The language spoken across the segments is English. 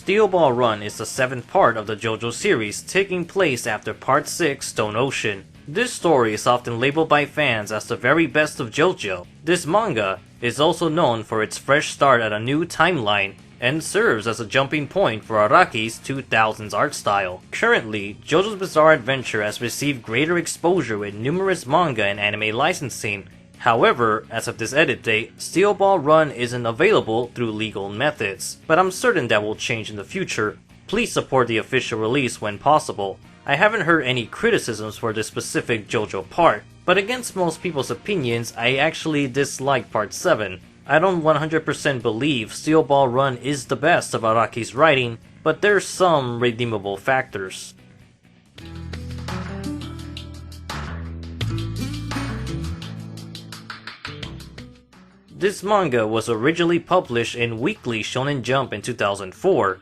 Steel Ball Run is the 7th part of the JoJo series, taking place after Part 6, Stone Ocean. This story is often labeled by fans as the very best of JoJo. This manga is also known for its fresh start at a new timeline, and serves as a jumping point for Araki's 2000s art style. Currently, JoJo's Bizarre Adventure has received greater exposure with numerous manga and anime licensing. However, as of this edit date, Steel Ball Run isn't available through legal methods, but I'm certain that will change in the future. Please support the official release when possible. I haven't heard any criticisms for this specific JoJo part, but against most people's opinions, I actually dislike Part 7. I don't 100% believe Steel Ball Run is the best of Araki's writing, but there's some redeemable factors. This manga was originally published in Weekly Shonen Jump in 2004,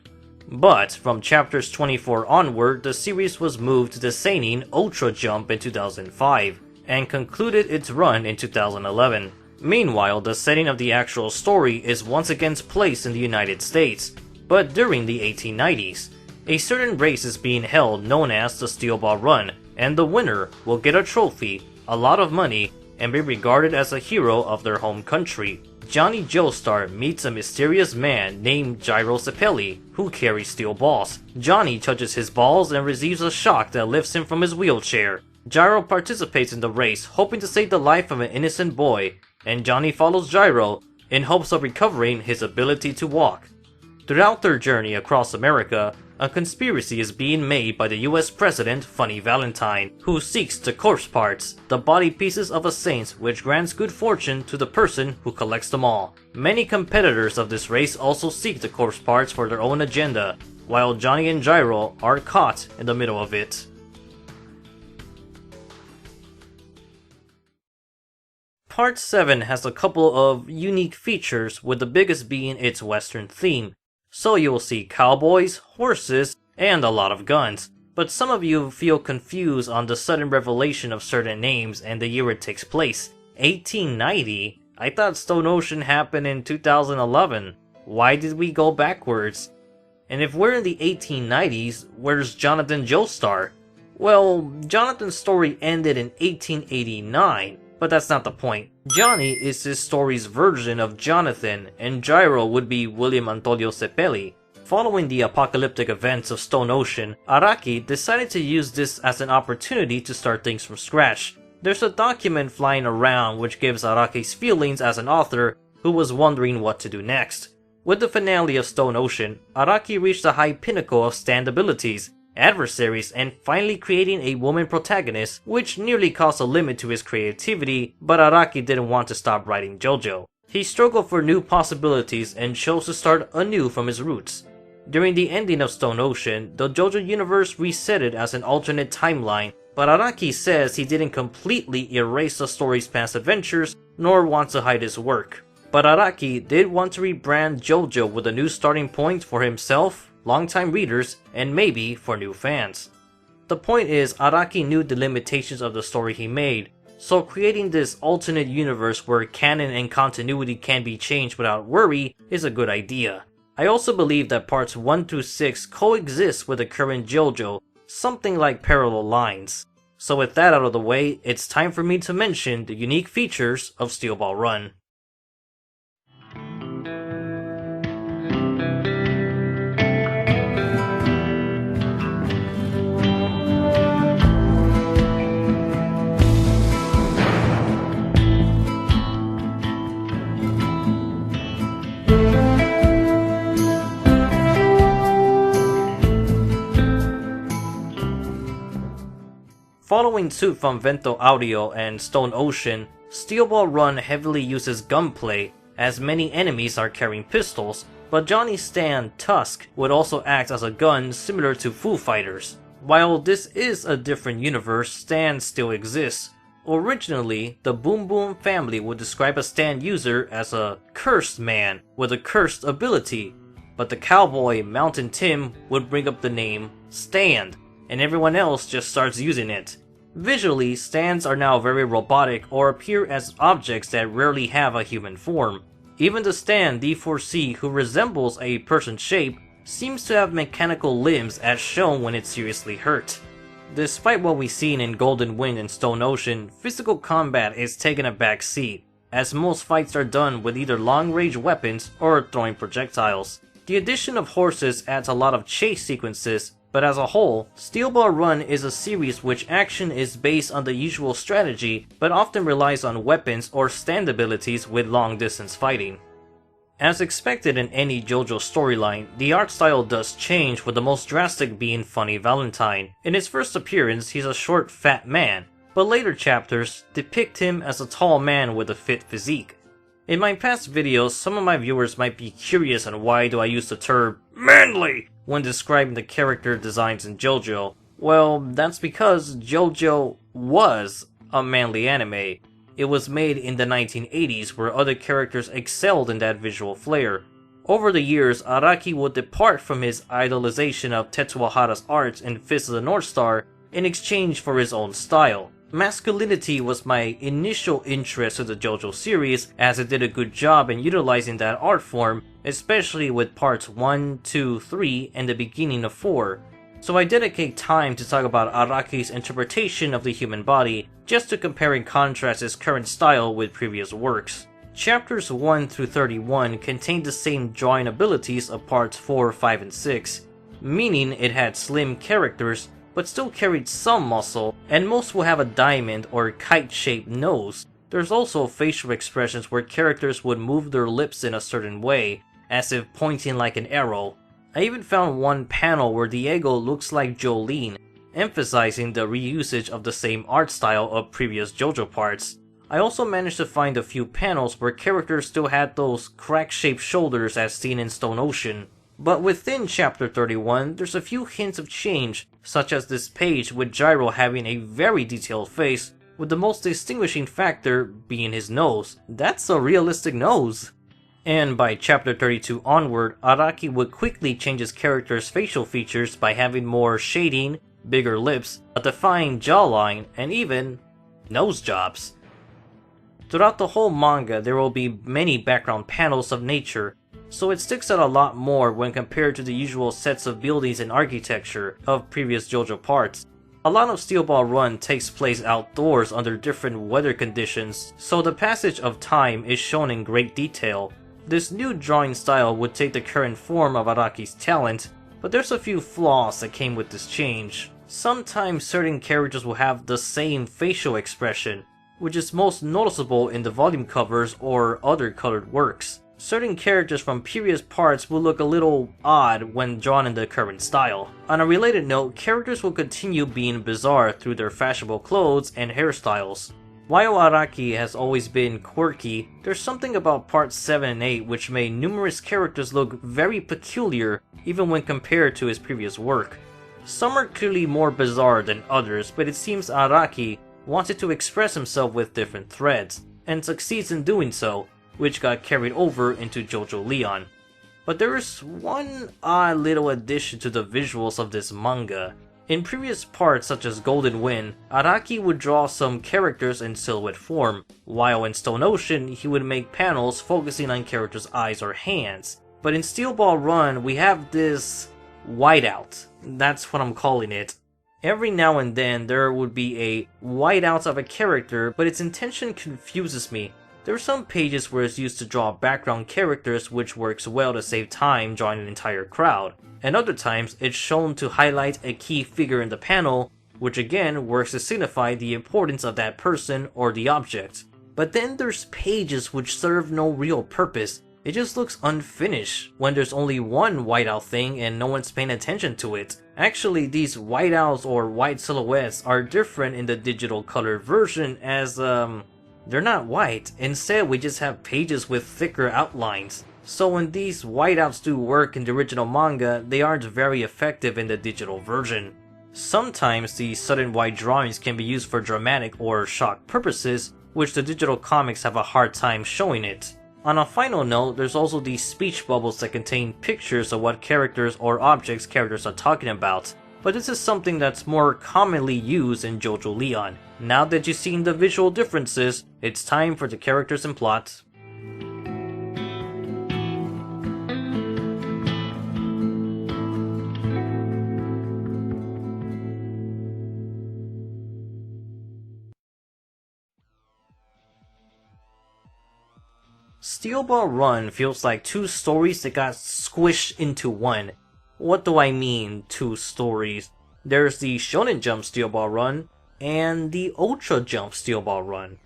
but from chapters 24 onward, the series was moved to the seinen Ultra Jump in 2005, and concluded its run in 2011. Meanwhile, the setting of the actual story is once again placed in the United States, but during the 1890s. A certain race is being held known as the Steel Ball Run, and the winner will get a trophy, a lot of money, and be regarded as a hero of their home country. Johnny Joestar meets a mysterious man named Gyro Zeppeli, who carries steel balls. Johnny touches his balls and receives a shock that lifts him from his wheelchair. Gyro participates in the race, hoping to save the life of an innocent boy, and Johnny follows Gyro in hopes of recovering his ability to walk. Throughout their journey across America, a conspiracy is being made by the US President Funny Valentine, who seeks the corpse parts, the body pieces of a saint, which grants good fortune to the person who collects them all. Many competitors of this race also seek the corpse parts for their own agenda, while Johnny and Gyro are caught in the middle of it. Part 7 has a couple of unique features, with the biggest being its western theme. So you'll see cowboys, horses, and a lot of guns. But some of you feel confused on the sudden revelation of certain names and the year it takes place. 1890? I thought Stone Ocean happened in 2011. Why did we go backwards? And if we're in the 1890s, where's Jonathan Joestar? Well, Jonathan's story ended in 1889. But that's not the point. Johnny is this story's version of Jonathan, and Gyro would be William Antonio Zeppeli. Following the apocalyptic events of Stone Ocean, Araki decided to use this as an opportunity to start things from scratch. There's a document flying around which gives Araki's feelings as an author who was wondering what to do next. With the finale of Stone Ocean, Araki reached the high pinnacle of stand abilities, adversaries, and finally creating a woman protagonist, which nearly caused a limit to his creativity, but Araki didn't want to stop writing JoJo. He struggled for new possibilities and chose to start anew from his roots. During the ending of Stone Ocean, the JoJo universe resetted as an alternate timeline, but Araki says he didn't completely erase the story's past adventures, nor want to hide his work. But Araki did want to rebrand JoJo with a new starting point for himself, longtime readers, and maybe for new fans. The point is, Araki knew the limitations of the story he made, so creating this alternate universe where canon and continuity can be changed without worry is a good idea. I also believe that parts 1 through 6 coexist with the current JoJo, something like parallel lines. So with that out of the way, it's time for me to mention the unique features of Steel Ball Run. Following suit from Vento Audio and Stone Ocean, Steel Ball Run heavily uses gunplay, as many enemies are carrying pistols, but Johnny's stand, Tusk, would also act as a gun similar to Foo Fighters. While this is a different universe, stands still exists. Originally, the Boom Boom family would describe a stand user as a cursed man with a cursed ability, but the cowboy Mountain Tim would bring up the name Stand, and everyone else just starts using it. Visually, stands are now very robotic or appear as objects that rarely have a human form. Even the stand D4C, who resembles a person's shape, seems to have mechanical limbs as shown when it's seriously hurt. Despite what we've seen in Golden Wind and Stone Ocean, physical combat is taking a back seat, as most fights are done with either long-range weapons or throwing projectiles. The addition of horses adds a lot of chase sequences, but as a whole, Steel Ball Run is a series which action is based on the usual strategy, but often relies on weapons or stand abilities with long-distance fighting. As expected in any JoJo storyline, the art style does change, with the most drastic being Funny Valentine. In his first appearance, he's a short, fat man, but later chapters depict him as a tall man with a fit physique. In my past videos, some of my viewers might be curious on why do I use the term manly when describing the character designs in JoJo. Well, that's because JoJo was a manly anime. It was made in the 1980s, where other characters excelled in that visual flair. Over the years, Araki would depart from his idolization of Tetsuo Hara's art in Fist of the North Star in exchange for his own style. Masculinity was my initial interest in the JoJo series, as it did a good job in utilizing that art form, especially with parts 1, 2, 3, and the beginning of 4. So I dedicate time to talk about Araki's interpretation of the human body, just to compare and contrast his current style with previous works. Chapters 1 through 31 contained the same drawing abilities of parts 4, 5, and 6, meaning it had slim characters, but still carried some muscle, and most will have a diamond or kite-shaped nose. There's also facial expressions where characters would move their lips in a certain way, as if pointing like an arrow. I even found one panel where Diego looks like Jolene, emphasizing the reusage of the same art style of previous JoJo parts. I also managed to find a few panels where characters still had those crack-shaped shoulders as seen in Stone Ocean. But within Chapter 31, there's a few hints of change, such as this page with Gyro having a very detailed face, with the most distinguishing factor being his nose. That's a realistic nose! And by Chapter 32 onward, Araki would quickly change his character's facial features by having more shading, bigger lips, a defined jawline, and even nose jobs. Throughout the whole manga, there will be many background panels of nature, so it sticks out a lot more when compared to the usual sets of buildings and architecture of previous JoJo parts. A lot of Steel Ball Run takes place outdoors under different weather conditions, so the passage of time is shown in great detail. This new drawing style would take the current form of Araki's talent, but there's a few flaws that came with this change. Sometimes certain characters will have the same facial expression, which is most noticeable in the volume covers or other colored works. Certain characters from previous parts will look a little odd when drawn in the current style. On a related note, characters will continue being bizarre through their fashionable clothes and hairstyles. While Araki has always been quirky, there's something about parts 7 and 8 which made numerous characters look very peculiar even when compared to his previous work. Some are clearly more bizarre than others, but it seems Araki wanted to express himself with different threads, and succeeds in doing so, which got carried over into JoJo Leon. But there is one odd little addition to the visuals of this manga. In previous parts such as Golden Wind, Araki would draw some characters in silhouette form, while in Stone Ocean he would make panels focusing on characters' eyes or hands. But in Steel Ball Run we have this whiteout. That's what I'm calling it. Every now and then there would be a whiteout of a character, but its intention confuses me. There are some pages where it's used to draw background characters, which works well to save time drawing an entire crowd, and other times it's shown to highlight a key figure in the panel, which again works to signify the importance of that person or the object. But then there's pages which serve no real purpose. It just looks unfinished when there's only one whiteout thing and no one's paying attention to it. Actually, these whiteouts or white silhouettes are different in the digital colored version, as they're not white. Instead, we just have pages with thicker outlines. So when these whiteouts do work in the original manga, they aren't very effective in the digital version. Sometimes these sudden white drawings can be used for dramatic or shock purposes, which the digital comics have a hard time showing it. On a final note, there's also these speech bubbles that contain pictures of what characters or objects characters are talking about. But this is something that's more commonly used in JoJo Leon. Now that you've seen the visual differences, it's time for the characters and plot. Steel Ball Run feels like two stories that got squished into one. What do I mean, two stories? There's the Shonen Jump Steel Ball Run, and the Ultra Jump Steel Ball Run.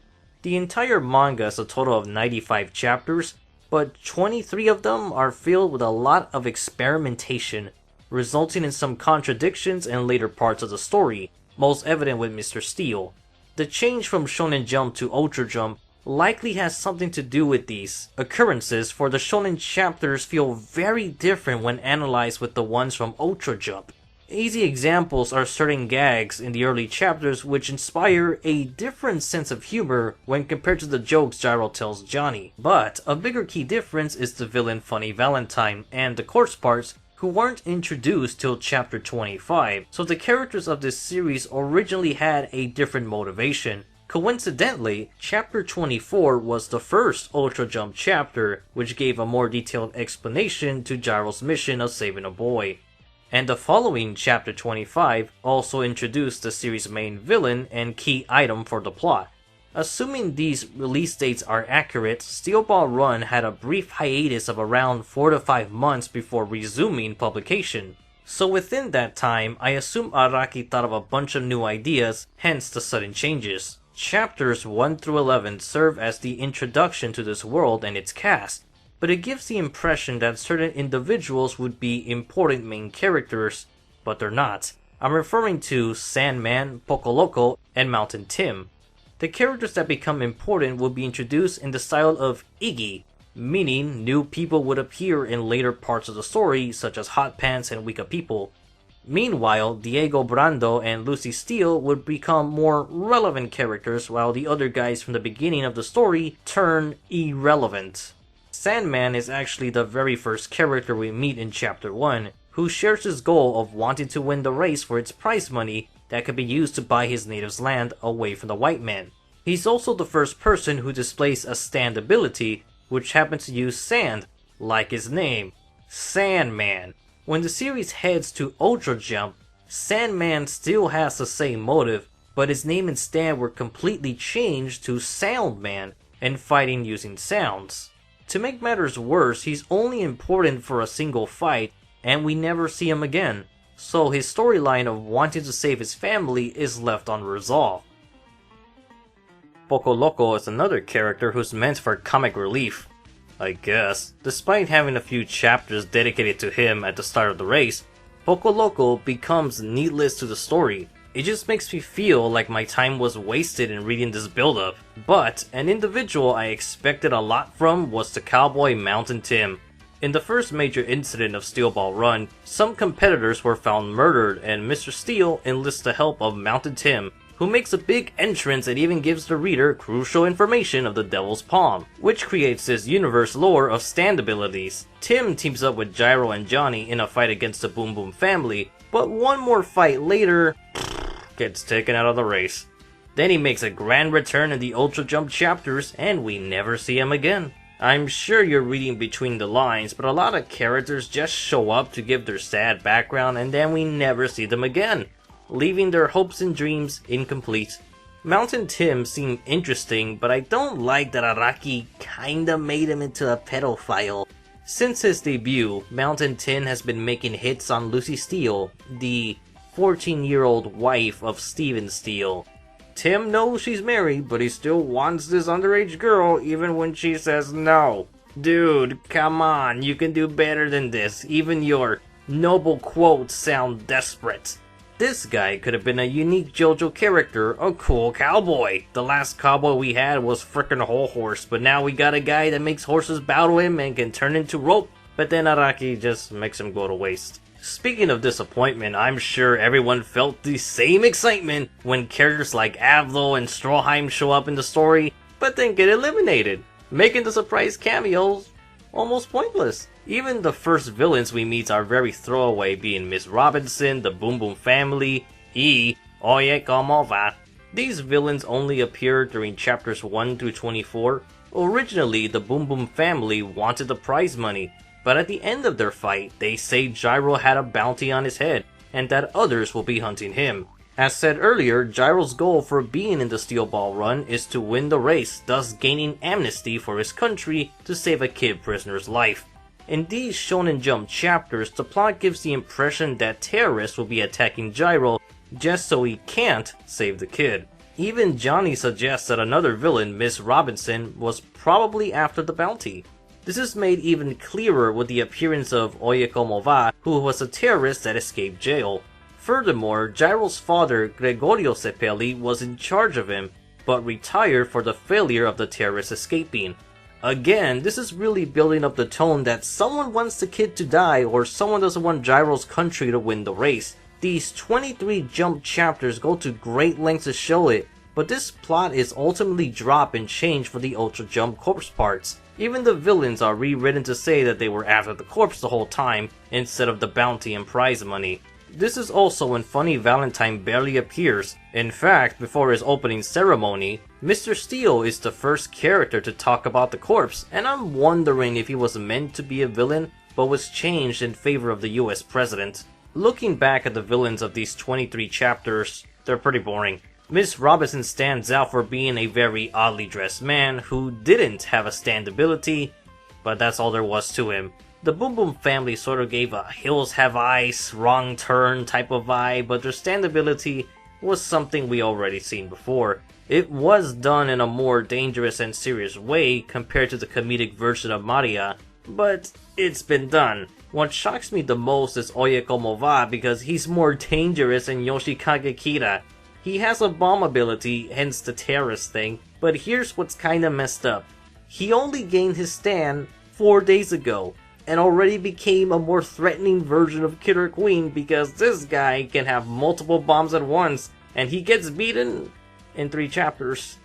The entire manga is a total of 95 chapters, but 23 of them are filled with a lot of experimentation, resulting in some contradictions in later parts of the story, most evident with Mr. Steel. The change from Shonen Jump to Ultra Jump likely has something to do with these occurrences, for the Shonen chapters feel very different when analyzed with the ones from Ultra Jump. Easy examples are certain gags in the early chapters which inspire a different sense of humor when compared to the jokes Gyro tells Johnny. But a bigger key difference is the villain Funny Valentine and the corpse parts, who weren't introduced till chapter 25, so the characters of this series originally had a different motivation. Coincidentally, chapter 24 was the first Ultra Jump chapter, which gave a more detailed explanation to Gyro's mission of saving a boy. And the following chapter 25 also introduced the series' main villain and key item for the plot. Assuming these release dates are accurate, Steel Ball Run had a brief hiatus of around 4 to 5 months before resuming publication. So within that time, I assume Araki thought of a bunch of new ideas, hence the sudden changes. Chapters 1 through 11 serve as the introduction to this world and its cast, but it gives the impression that certain individuals would be important main characters, but they're not. I'm referring to Sandman, Pocoloco, and Mountain Tim. The characters that become important will be introduced in the style of Iggy, meaning new people would appear in later parts of the story, such as Hot Pants and Wekapipo. Meanwhile, Diego Brando and Lucy Steele would become more relevant characters, while the other guys from the beginning of the story turn irrelevant. Sandman is actually the very first character we meet in chapter 1, who shares his goal of wanting to win the race for its prize money that could be used to buy his native's land away from the white man. He's also the first person who displays a stand ability, which happens to use sand, like his name, Sandman. When the series heads to Ultra Jump, Sandman still has the same motive, but his name and stand were completely changed to Soundman, and fighting using sounds. To make matters worse, he's only important for a single fight, and we never see him again, so his storyline of wanting to save his family is left unresolved. Pocoloco is another character who's meant for comic relief, I guess. Despite having a few chapters dedicated to him at the start of the race, Pocoloco becomes needless to the story. It just makes me feel like my time was wasted in reading this build-up. But an individual I expected a lot from was the cowboy Mountain Tim. In the first major incident of Steel Ball Run, some competitors were found murdered, and Mr. Steel enlists the help of Mountain Tim, who makes a big entrance and even gives the reader crucial information of the Devil's Palm, which creates this universe lore of stand abilities. Tim teams up with Gyro and Johnny in a fight against the Boom Boom family, but one more fight later, gets taken out of the race. Then he makes a grand return in the Ultra Jump chapters, and we never see him again. I'm sure you're reading between the lines, but a lot of characters just show up to give their sad background and then we never see them again, leaving their hopes and dreams incomplete. Mountain Tim seemed interesting, but I don't like that Araki kinda made him into a pedophile. Since his debut, Mountain Tim has been making hits on Lucy Steele, the 14-year-old wife of Steven Steele. Tim knows she's married, but he still wants this underage girl even when she says no. Dude, come on, you can do better than this. Even your noble quotes sound desperate. This guy could have been a unique JoJo character, a cool cowboy. The last cowboy we had was frickin' Whole Horse, but now we got a guy that makes horses bow to him and can turn into rope, but then Araki just makes him go to waste. Speaking of disappointment, I'm sure everyone felt the same excitement when characters like Avlo and Stroheim show up in the story, but then get eliminated, making the surprise cameos almost pointless. Even the first villains we meet are very throwaway, being Miss Robinson, the Boom Boom family, Oye como va. These villains only appear during chapters 1 through 24. Originally, the Boom Boom family wanted the prize money, but at the end of their fight, they say Gyro had a bounty on his head, and that others will be hunting him. As said earlier, Gyro's goal for being in the Steel Ball run is to win the race, thus gaining amnesty for his country to save a kid prisoner's life. In these Shonen Jump chapters, the plot gives the impression that terrorists will be attacking Gyro just so he can't save the kid. Even Johnny suggests that another villain, Miss Robinson, was probably after the bounty. This is made even clearer with the appearance of Oyekomova, who was a terrorist that escaped jail. Furthermore, Gyro's father, Gregorio Zeppeli, was in charge of him, but retired for the failure of the terrorist escaping. Again, this is really building up the tone that someone wants the kid to die or someone doesn't want Gyro's country to win the race. These 23 Jump chapters go to great lengths to show it, but this plot is ultimately dropped and changed for the Ultra Jump corpse parts. Even the villains are rewritten to say that they were after the corpse the whole time, instead of the bounty and prize money. This is also when funny Valentine barely appears. In fact, before his opening ceremony, Mr. Steel is the first character to talk about the corpse, and I'm wondering if he was meant to be a villain, but was changed in favor of the US president. Looking back at the villains of these 23 chapters, they're pretty boring. Miss Robinson stands out for being a very oddly dressed man who didn't have a stand ability, but that's all there was to him. The Boom Boom family sort of gave a Hills Have Eyes, Wrong Turn type of vibe, but their stand ability was something we already seen before. It was done in a more dangerous and serious way compared to the comedic version of Maria, but it's been done. What shocks me the most is Oyekomova because he's more dangerous than Yoshikage Kira. He has a bomb ability, hence the terrorist thing, but here's what's kinda messed up. He only gained his stand 4 days ago, and already became a more threatening version of Killer Queen because this guy can have multiple bombs at once, and he gets beaten in 3 chapters.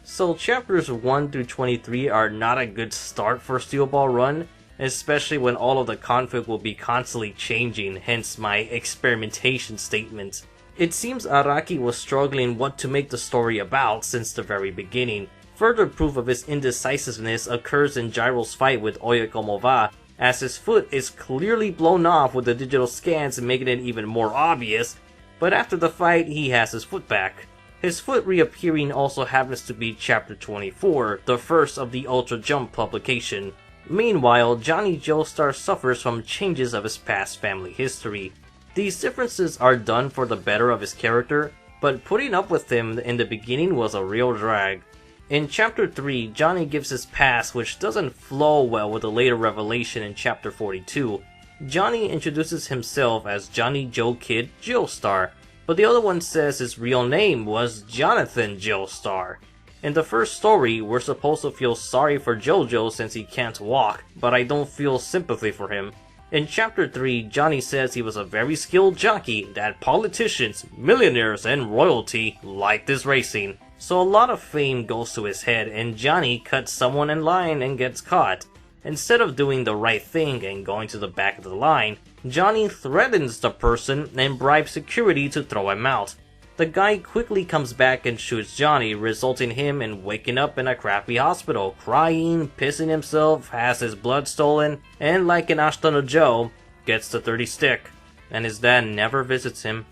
So chapters 1 through 23 are not a good start for Steel Ball Run, especially when all of the conflict will be constantly changing, hence my experimentation statement. It seems Araki was struggling what to make the story about since the very beginning. Further proof of his indecisiveness occurs in Gyro's fight with Oyekomova, as his foot is clearly blown off with the digital scans making it even more obvious, but after the fight he has his foot back. His foot reappearing also happens to be chapter 24, the first of the Ultra Jump publication. Meanwhile, Johnny Joestar suffers from changes of his past family history. These differences are done for the better of his character, but putting up with him in the beginning was a real drag. In chapter 3, Johnny gives his past, which doesn't flow well with the later revelation in chapter 42. Johnny introduces himself as Johnny Joe Kid Joestar, but the other one says his real name was Jonathan Joestar. In the first story, we're supposed to feel sorry for JoJo since he can't walk, but I don't feel sympathy for him. In chapter 3, Johnny says he was a very skilled jockey, that politicians, millionaires, and royalty liked his racing. So a lot of fame goes to his head, and Johnny cuts someone in line and gets caught. Instead of doing the right thing and going to the back of the line, Johnny threatens the person and bribes security to throw him out. The guy quickly comes back and shoots Johnny, resulting in him in waking up in a crappy hospital, crying, pissing himself, has his blood stolen, and like an Ashita no Joe, gets the 30 stick, and his dad never visits him,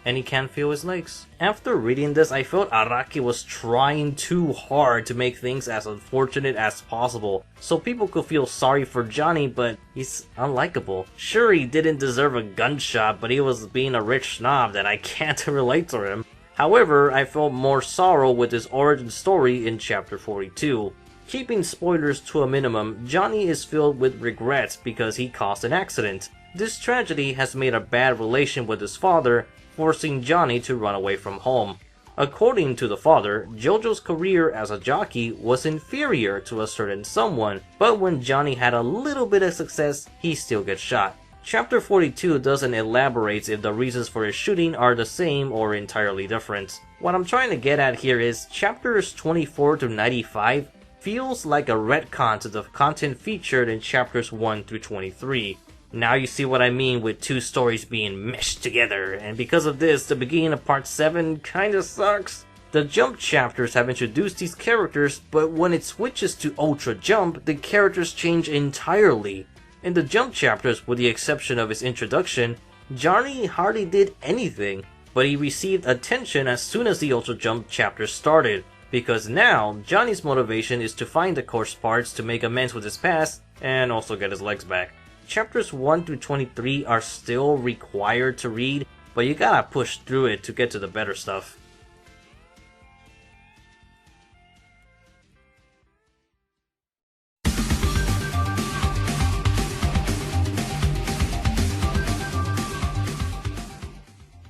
and he can't feel his legs. After reading this, I felt Araki was trying too hard to make things as unfortunate as possible, so people could feel sorry for Johnny, but he's unlikable. Sure, he didn't deserve a gunshot, but he was being a rich snob that I can't relate to him. However, I felt more sorrow with his origin story in chapter 42. Keeping spoilers to a minimum, Johnny is filled with regrets because he caused an accident. This tragedy has made a bad relation with his father, forcing Johnny to run away from home. According to the father, JoJo's career as a jockey was inferior to a certain someone, but when Johnny had a little bit of success, he still gets shot. Chapter 42 doesn't elaborate if the reasons for his shooting are the same or entirely different. What I'm trying to get at here is chapters 24 to 95 feels like a retcon to the content featured in chapters 1 through 23. Now you see what I mean with 2 stories being meshed together, and because of this, the beginning of part 7 kinda sucks. The Jump chapters have introduced these characters, but when it switches to Ultra Jump, the characters change entirely. In the Jump chapters, with the exception of his introduction, Johnny hardly did anything, but he received attention as soon as the Ultra Jump chapter started, because now Johnny's motivation is to find the corpse parts to make amends with his past and also get his legs back. Chapters 1 through 23 are still required to read, but you gotta push through it to get to the better stuff.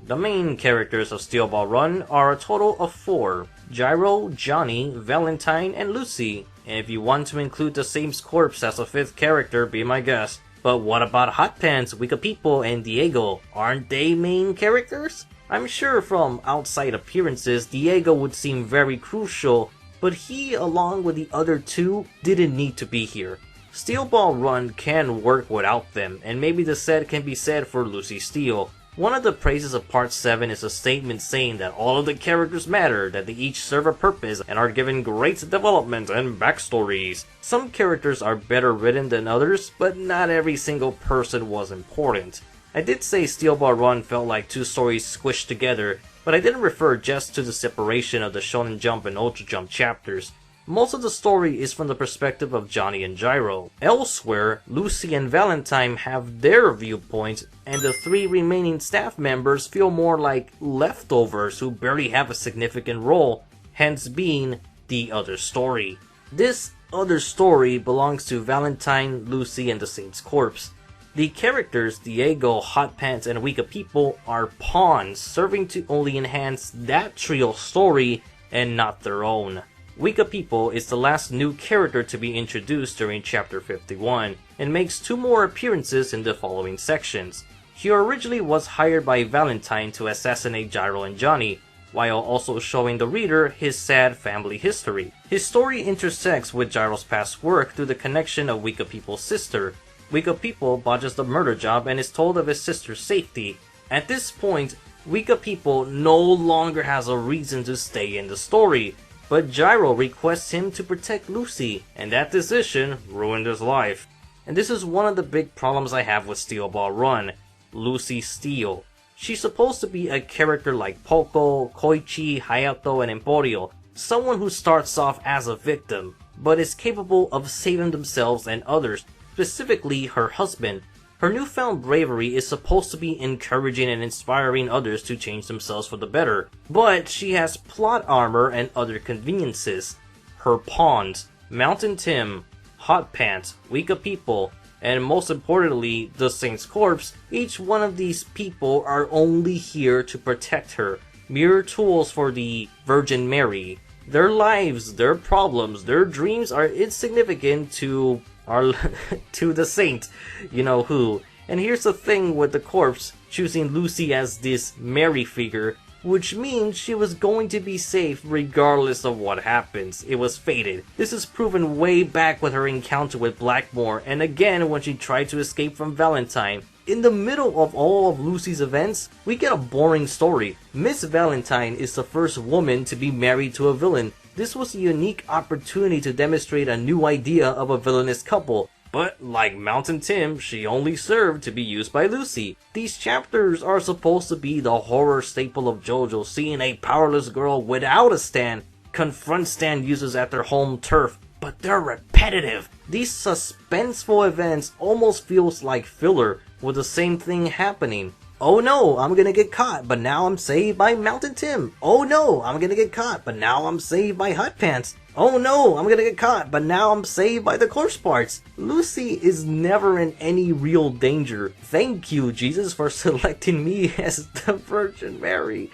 The main characters of Steel Ball Run are a total of 4: Gyro, Johnny, Valentine, and Lucy. And if you want to include the same corpse as a 5th character, be my guest. But what about Hot Pants, Wekapipo, and Diego? Aren't they main characters? I'm sure from outside appearances, Diego would seem very crucial, but he, along with the other 2, didn't need to be here. Steel Ball Run can work without them, and maybe the said can be said for Lucy Steel. One of the praises of Part 7 is a statement saying that all of the characters matter, that they each serve a purpose, and are given great development and backstories. Some characters are better written than others, but not every single person was important. I did say Steel Ball Run felt like 2 stories squished together, but I didn't refer just to the separation of the Shonen Jump and Ultra Jump chapters. Most of the story is from the perspective of Johnny and Gyro. Elsewhere, Lucy and Valentine have their viewpoints, and the 3 remaining staff members feel more like leftovers who barely have a significant role, hence being the other story. This other story belongs to Valentine, Lucy, and the Saint's Corpse. The characters Diego, Hot Pants, and Wekapipo are pawns, serving to only enhance that trio story and not their own. Wekapipo is the last new character to be introduced during Chapter 51, and makes 2 more appearances in the following sections. He originally was hired by Valentine to assassinate Gyro and Johnny, while also showing the reader his sad family history. His story intersects with Gyro's past work through the connection of Wekapipo's sister. Wekapipo botches the murder job and is told of his sister's safety. At this point, Wekapipo no longer has a reason to stay in the story, but Gyro requests him to protect Lucy, and that decision ruined his life. And this is one of the big problems I have with Steel Ball Run: Lucy Steel. She's supposed to be a character like Poco, Koichi, Hayato, and Emporio, someone who starts off as a victim, but is capable of saving themselves and others, specifically her husband. Her newfound bravery is supposed to be encouraging and inspiring others to change themselves for the better, but she has plot armor and other conveniences. Her pawns, Mountain Tim, Hot Pants, Wekapipo, and most importantly, the Saint's Corpse, each one of these people are only here to protect her, mere tools for the Virgin Mary. Their lives, their problems, their dreams are insignificant to the saint, you know who. And here's the thing with the corpse choosing Lucy as this Mary figure, which means she was going to be safe regardless of what happens. It was fated. This is proven way back with her encounter with Blackmore, and again when she tried to escape from Valentine. In the middle of all of Lucy's events, we get a boring story. Miss Valentine is the first woman to be married to a villain. This was a unique opportunity to demonstrate a new idea of a villainous couple, but like Mountain Tim, she only served to be used by Lucy. These chapters are supposed to be the horror staple of JoJo's, seeing a powerless girl without a stand confront stand users at their home turf, but they're repetitive. These suspenseful events almost feels like filler, with the same thing happening. Oh no, I'm gonna get caught, but now I'm saved by Mountain Tim. Oh no, I'm gonna get caught, but now I'm saved by Hot Pants. Oh no, I'm gonna get caught, but now I'm saved by the corpse parts. Lucy is never in any real danger. Thank you, Jesus, for selecting me as the Virgin Mary.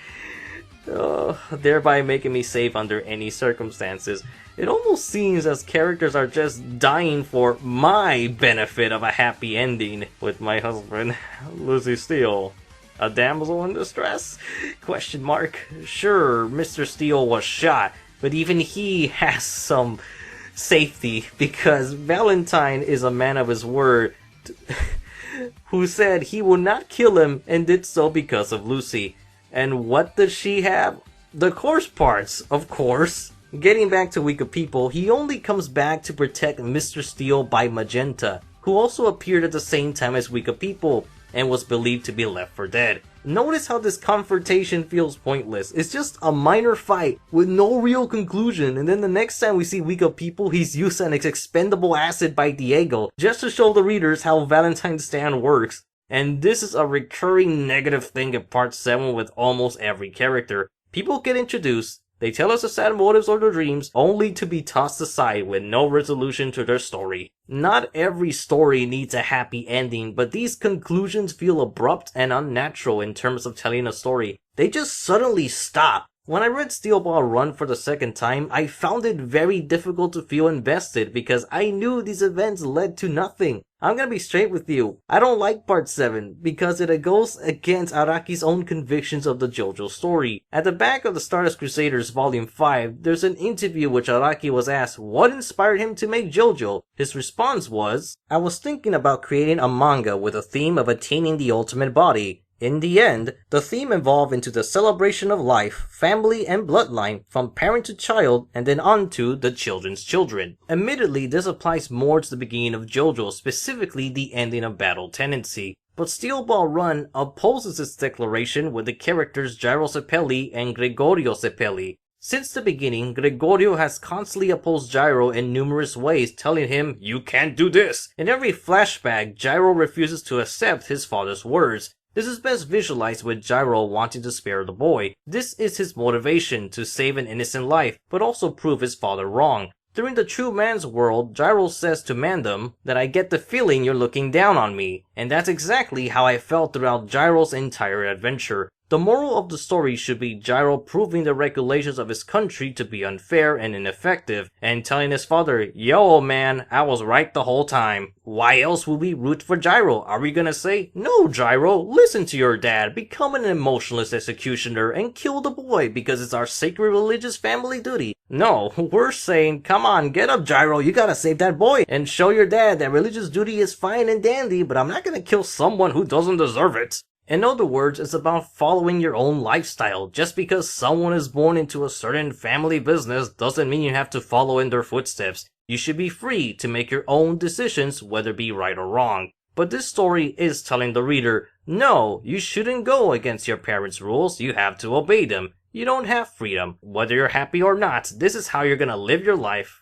Thereby making me safe under any circumstances. It almost seems as characters are just dying for my benefit of a happy ending with my husband, Lucy Steele. A damsel in distress? Question mark. Sure, Mr. Steele was shot, but even he has some safety, because Valentine is a man of his word who said he would not kill him and did so because of Lucy. And what does she have? The corpse parts, of course. Getting back to Wekapipo, he only comes back to protect Mr. Steele by Magenta, who also appeared at the same time as Wekapipo and was believed to be left for dead. Notice how this confrontation feels pointless. It's just a minor fight with no real conclusion, and then the next time we see Wekapipo, he's used an expendable acid by Diego just to show the readers how Valentine's stand works. And this is a recurring negative thing in Part 7 with almost every character. People get introduced, they tell us the sad motives or their dreams, only to be tossed aside with no resolution to their story. Not every story needs a happy ending, but these conclusions feel abrupt and unnatural in terms of telling a story. They just suddenly stop. When I read Steel Ball Run for the second time, I found it very difficult to feel invested because I knew these events led to nothing. I'm gonna be straight with you. I don't like Part 7 because it goes against Araki's own convictions of the JoJo story. At the back of the Stardust Crusaders Volume 5, there's an interview which Araki was asked what inspired him to make JoJo. His response was, "I was thinking about creating a manga with a theme of attaining the ultimate body. In the end, the theme evolved into the celebration of life, family, and bloodline, from parent to child, and then on to the children's children." Admittedly, this applies more to the beginning of JoJo, specifically the ending of Battle Tendency. But Steel Ball Run opposes its declaration with the characters Gyro Zeppeli and Gregorio Zeppeli. Since the beginning, Gregorio has constantly opposed Gyro in numerous ways, telling him, "You can't do this." In every flashback, Gyro refuses to accept his father's words. This is best visualized with Gyro wanting to spare the boy. This is his motivation, to save an innocent life, but also prove his father wrong. During the True Man's World, Gyro says to Mandem that "I get the feeling you're looking down on me," and that's exactly how I felt throughout Gyro's entire adventure. The moral of the story should be Gyro proving the regulations of his country to be unfair and ineffective, and telling his father, "Yo, old man, I was right the whole time." Why else would we root for Gyro? Are we gonna say, "No, Gyro, listen to your dad, become an emotionless executioner, and kill the boy because it's our sacred religious family duty"? No, we're saying, "Come on, get up, Gyro, you gotta save that boy, and show your dad that religious duty is fine and dandy, but I'm not gonna kill someone who doesn't deserve it." In other words, it's about following your own lifestyle. Just because someone is born into a certain family business doesn't mean you have to follow in their footsteps. You should be free to make your own decisions, whether it be right or wrong. But this story is telling the reader, no, you shouldn't go against your parents' rules, you have to obey them. You don't have freedom. Whether you're happy or not, this is how you're gonna live your life.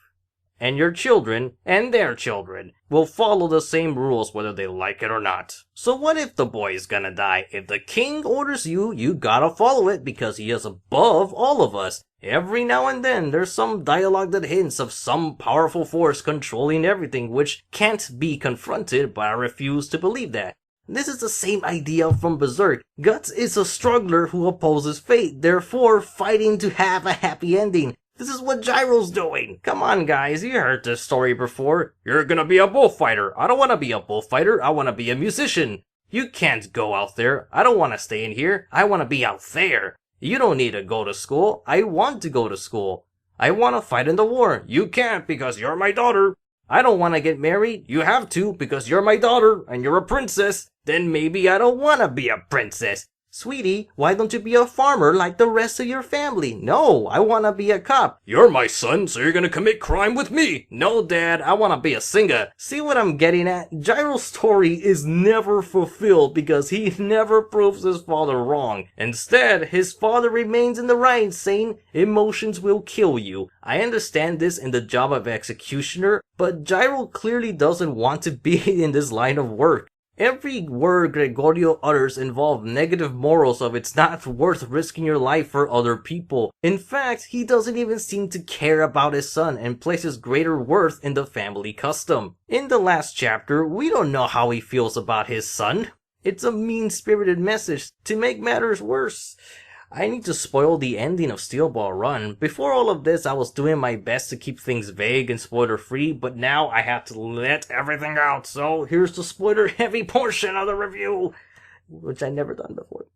And your children, and their children, will follow the same rules whether they like it or not. So what if the boy is gonna die? If the king orders you, you gotta follow it because he is above all of us. Every now and then, there's some dialogue that hints of some powerful force controlling everything which can't be confronted, but I refuse to believe that. This is the same idea from Berserk. Guts is a struggler who opposes fate, therefore fighting to have a happy ending. This is what Gyro's doing. Come on, guys, you heard this story before. You're gonna be a bullfighter. I don't wanna be a bullfighter. I wanna be a musician. You can't go out there. I don't wanna stay in here. I wanna be out there. You don't need to go to school. I want to go to school. I wanna fight in the war. You can't because you're my daughter. I don't wanna get married. You have to because you're my daughter and you're a princess. Then maybe I don't wanna be a princess. Sweetie, why don't you be a farmer like the rest of your family? No, I wanna be a cop. You're my son, so you're gonna commit crime with me. No, Dad, I wanna be a singer. See what I'm getting at? Gyro's story is never fulfilled because he never proves his father wrong. Instead, his father remains in the right, saying, emotions will kill you. I understand this in the job of executioner, but Gyro clearly doesn't want to be in this line of work. Every word Gregorio utters involves negative morals of it's not worth risking your life for other people. In fact, he doesn't even seem to care about his son and places greater worth in the family custom. In the last chapter, we don't know how he feels about his son. It's a mean-spirited message. To make matters worse, I need to spoil the ending of Steel Ball Run. Before all of this, I was doing my best to keep things vague and spoiler-free, but now I have to let everything out, so here's the spoiler-heavy portion of the review, which I've never done before.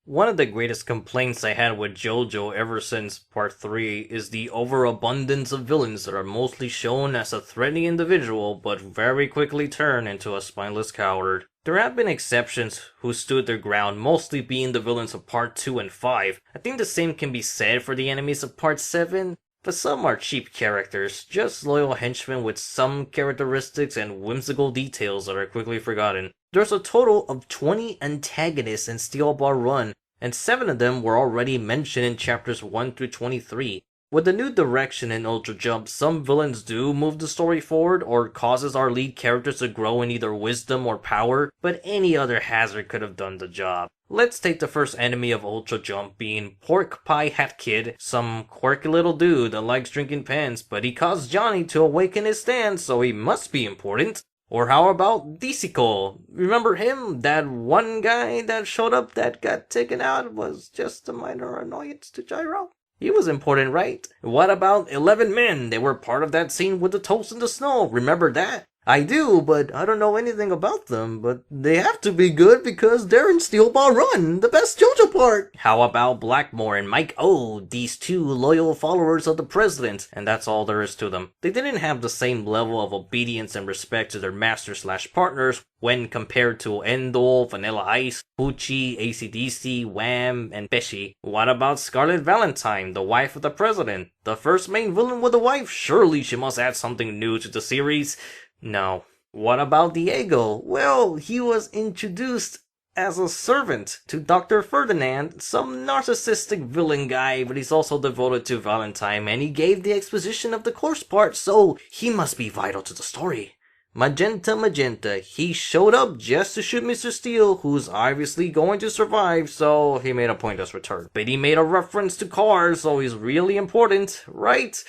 One of the greatest complaints I had with JoJo ever since Part 3 is the overabundance of villains that are mostly shown as a threatening individual, but very quickly turn into a spineless coward. There have been exceptions who stood their ground, mostly being the villains of Part 2 and 5. I think the same can be said for the enemies of Part 7, but some are cheap characters, just loyal henchmen with some characteristics and whimsical details that are quickly forgotten. There's a total of 20 antagonists in Steel Ball Run, and 7 of them were already mentioned in chapters 1 through 23. With the new direction in Ultra Jump, some villains do move the story forward or causes our lead characters to grow in either wisdom or power, but any other hazard could have done the job. Let's take the first enemy of Ultra Jump being Pork Pie Hat Kid, some quirky little dude that likes drinking pens, but he caused Johnny to awaken his stand, so he must be important. Or how about Disico? Remember him? That one guy that showed up that got taken out was just a minor annoyance to Gyro? He was important, right? What about 11 Men? They were part of that scene with the toast in the snow. Remember that? I do, but I don't know anything about them. But they have to be good because they're in Steel Ball Run, the best JoJo part. How about Blackmore and Mike O, these 2 loyal followers of the president? And that's all there is to them. They didn't have the same level of obedience and respect to their master/partners when compared to Endo, Vanilla Ice, Pucci, AC/DC, Wham, and Pesci. What about Scarlet Valentine, the wife of the president? The first main villain with a wife? Surely she must add something new to the series. No. What about Diego? Well, he was introduced as a servant to Dr. Ferdinand, some narcissistic villain guy, but he's also devoted to Valentine, and he gave the exposition of the course part, so he must be vital to the story. Magenta, he showed up just to shoot Mr. Steel, who's obviously going to survive, so he made a pointless return. But he made a reference to cars, so he's really important, right?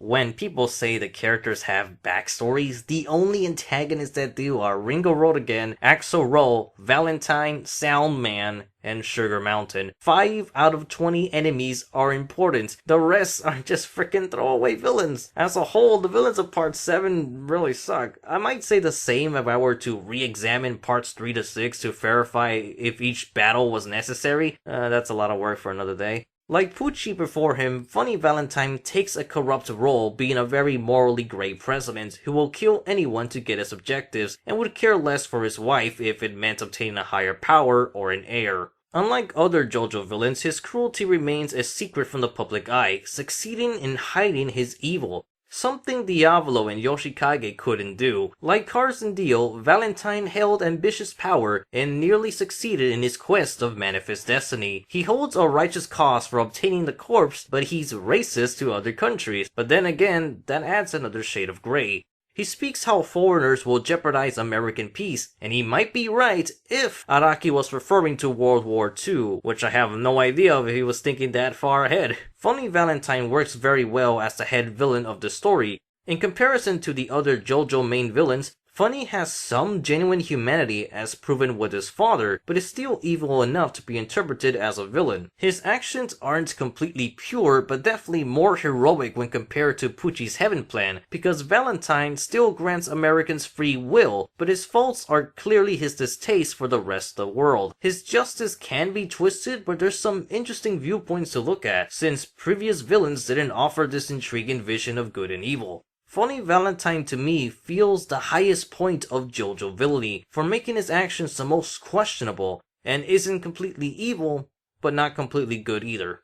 When people say the characters have backstories, the only antagonists that do are Ringo Road again, Axel Roll, Valentine, Soundman, and Sugar Mountain. 5 out of 20 enemies are important. The rest are just freaking throwaway villains. As a whole, the villains of Part 7 really suck. I might say the same if I were to re-examine Parts 3 to 6 to verify if each battle was necessary. That's a lot of work for another day. Like Pucci before him, Funny Valentine takes a corrupt role, being a very morally gray president who will kill anyone to get his objectives and would care less for his wife if it meant obtaining a higher power or an heir. Unlike other JoJo villains, his cruelty remains a secret from the public eye, succeeding in hiding his evil. Something Diavolo and Yoshikage couldn't do. Like Cars and Dio, Valentine held ambitious power and nearly succeeded in his quest of manifest destiny. He holds a righteous cause for obtaining the corpse, but he's racist to other countries. But then again, that adds another shade of gray. He speaks how foreigners will jeopardize American peace, and he might be right if Araki was referring to World War II, which I have no idea if he was thinking that far ahead. Funny Valentine works very well as the head villain of the story. In comparison to the other JoJo main villains, Funny has some genuine humanity as proven with his father, but is still evil enough to be interpreted as a villain. His actions aren't completely pure, but definitely more heroic when compared to Pucci's Heaven Plan, because Valentine still grants Americans free will, but his faults are clearly his distaste for the rest of the world. His justice can be twisted, but there's some interesting viewpoints to look at, since previous villains didn't offer this intriguing vision of good and evil. Funny Valentine to me feels the highest point of JoJo villainy for making his actions the most questionable, and isn't completely evil, but not completely good either.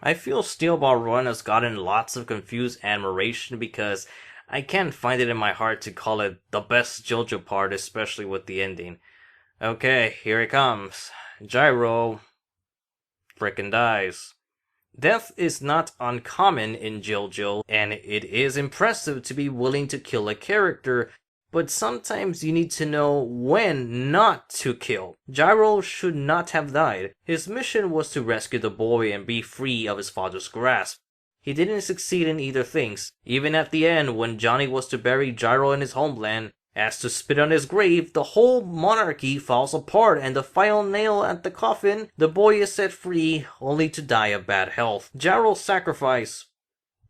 I feel Steel Ball Run has gotten lots of confused admiration because I can't find it in my heart to call it the best JoJo part, especially with the ending. Okay, here it comes. Gyro frickin' dies. Death is not uncommon in JoJo, and it is impressive to be willing to kill a character, but sometimes you need to know when not to kill. Gyro should not have died. His mission was to rescue the boy and be free of his father's grasp. He didn't succeed in either things. Even at the end, when Johnny was to bury Gyro in his homeland, as to spit on his grave, the whole monarchy falls apart, and the final nail at the coffin, the boy is set free, only to die of bad health. Gyro's sacrifice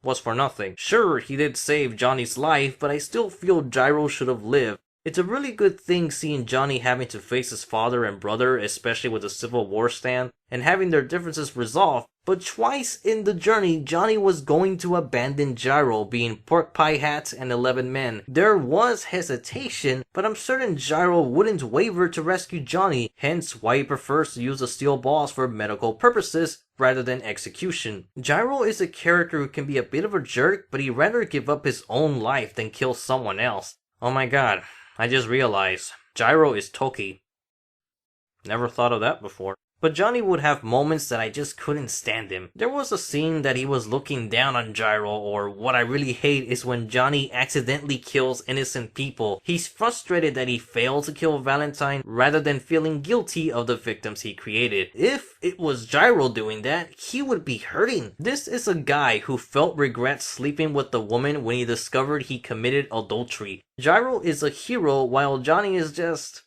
was for nothing. Sure, he did save Johnny's life, but I still feel Gyro should have lived. It's a really good thing seeing Johnny having to face his father and brother, especially with the Civil War stand, and having their differences resolved, But twice in the journey, Johnny was going to abandon Gyro, being Pork Pie Hat and 11 men. There was hesitation, but I'm certain Gyro wouldn't waver to rescue Johnny, hence why he prefers to use the steel balls for medical purposes rather than execution. Gyro is a character who can be a bit of a jerk, but he'd rather give up his own life than kill someone else. Oh my god, I just realized, Gyro is Toki. Never thought of that before. But Johnny would have moments that I just couldn't stand him. There was a scene that he was looking down on Gyro, or what I really hate is when Johnny accidentally kills innocent people. He's frustrated that he failed to kill Valentine rather than feeling guilty of the victims he created. If it was Gyro doing that, he would be hurting. This is a guy who felt regret sleeping with the woman when he discovered he committed adultery. Gyro is a hero while Johnny is just...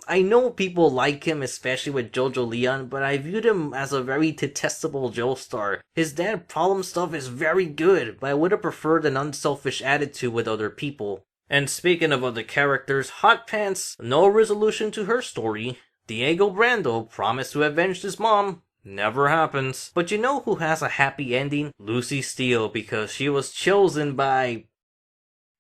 I know people like him, especially with JoJo Leon, but I viewed him as a very detestable Joestar. His dad problem stuff is very good, but I would have preferred an unselfish attitude with other people. And speaking of other characters, Hot Pants, no resolution to her story. Diego Brando promised to avenge his mom. Never happens. But you know who has a happy ending? Lucy Steele, because she was chosen by...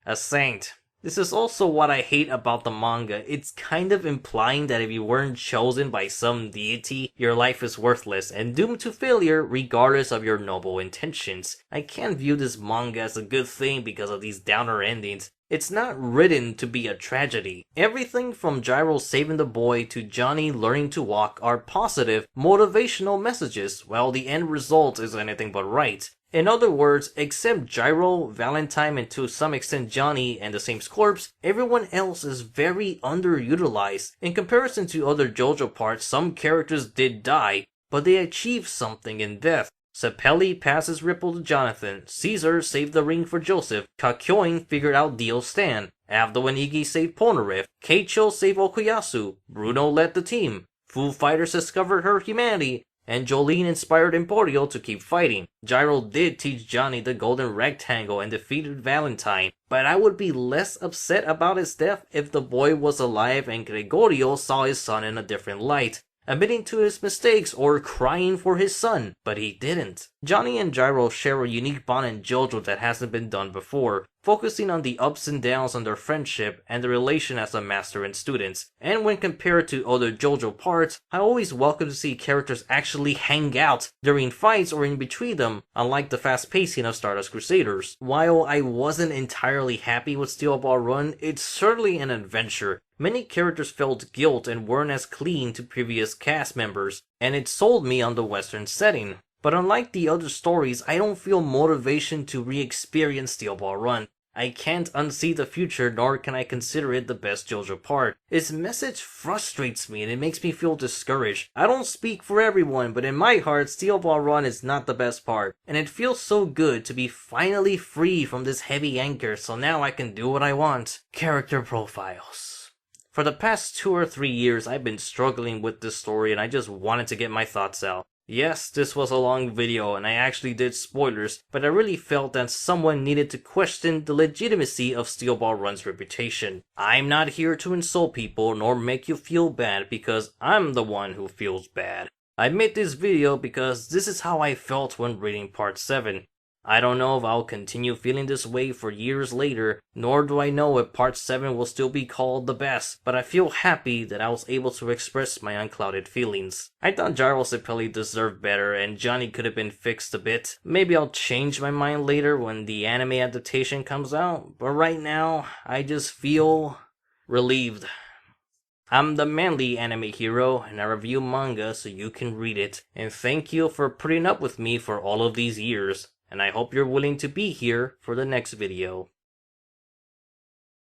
a saint. This is also what I hate about the manga. It's kind of implying that if you weren't chosen by some deity, your life is worthless and doomed to failure regardless of your noble intentions. I can't view this manga as a good thing because of these downer endings. It's not written to be a tragedy. Everything from Gyro saving the boy to Johnny learning to walk are positive, motivational messages, while the end result is anything but right. In other words, except Gyro, Valentine, and to some extent Johnny and the same corpse, everyone else is very underutilized. In comparison to other JoJo parts, some characters did die, but they achieved something in death. Zeppeli passes Ripple to Jonathan, Caesar saved the ring for Joseph, Kakyoin figured out Dio's stand, Avdo and Iggy saved Polnareff, Keicho saved Okuyasu, Bruno led the team, Foo Fighters discovered her humanity, and Jolene inspired Emporio to keep fighting. Gyro did teach Johnny the golden rectangle and defeated Valentine, but I would be less upset about his death if the boy was alive and Gregorio saw his son in a different light, admitting to his mistakes or crying for his son, but he didn't. Johnny and Gyro share a unique bond in JoJo that hasn't been done before, focusing on the ups and downs on their friendship and the relation as a master and students. And when compared to other JoJo parts, I always welcome to see characters actually hang out during fights or in between them, unlike the fast pacing of Stardust Crusaders. While I wasn't entirely happy with Steel Ball Run, it's certainly an adventure. Many characters felt guilt and weren't as clean to previous cast members, and it sold me on the Western setting. But unlike the other stories, I don't feel motivation to re-experience Steel Ball Run. I can't unsee the future, nor can I consider it the best JoJo part. Its message frustrates me and it makes me feel discouraged. I don't speak for everyone, but in my heart, Steel Ball Run is not the best part. And it feels so good to be finally free from this heavy anchor, so now I can do what I want. Character profiles. For the past 2 or 3 years, I've been struggling with this story and I just wanted to get my thoughts out. Yes, this was a long video and I actually did spoilers, but I really felt that someone needed to question the legitimacy of Steel Ball Run's reputation. I'm not here to insult people nor make you feel bad because I'm the one who feels bad. I made this video because this is how I felt when reading Part 7. I don't know if I'll continue feeling this way for years later, nor do I know if Part 7 will still be called the best, but I feel happy that I was able to express my unclouded feelings. I thought Gyro Zeppeli deserved better and Johnny could have been fixed a bit. Maybe I'll change my mind later when the anime adaptation comes out, but right now, I just feel relieved. I'm the manly anime hero, and I review manga so you can read it, and thank you for putting up with me for all of these years. And I hope you're willing to be here for the next video.